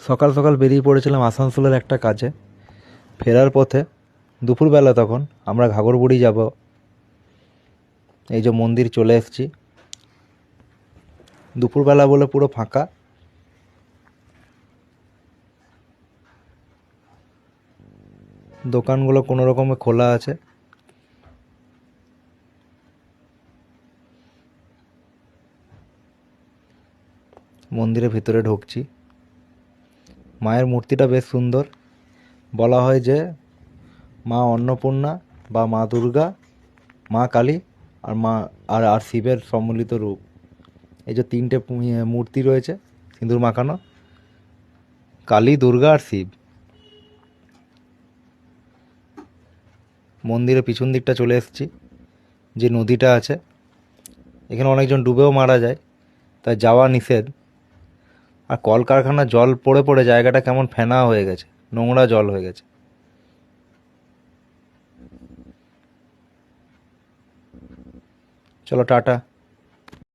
সকাল সকাল বেরিয়ে পড়েছিলাম আসানসোলের একটা কাজে। ফেরার পথে দুপুরবেলা তখন আমরা ঘাগরবুড়ি যাব। এই যে মন্দির চলে এসেছি। দুপুরবেলা বলে পুরো ফাঁকা। দোকানগুলো কোনো রকমে খোলা আছে। মন্দিরের ভিতরে ঢুকছি। মায়ের মূর্তিটা বেশ সুন্দর। বলা হয় যে মা অন্নপূর্ণা বা মা দুর্গা, মা কালী আর মা আর শিবের সম্মিলিত রূপ। এই যে তিনটে মূর্তি রয়েছে সিঁদুর মাখানো, কালী, দুর্গা আর শিব। মন্দিরের পিছন দিকটা চলে এসেছি। যে নদীটা আছে, এখানে অনেকজন ডুবেও মারা যায়, তাই যাওয়া নিষেধ। আর কলকারখানার জল পড়ে পড়ে জায়গাটা কেমন ফেনা হয়ে গেছে, নোংরা জল হয়ে গেছে। চলো টাটা।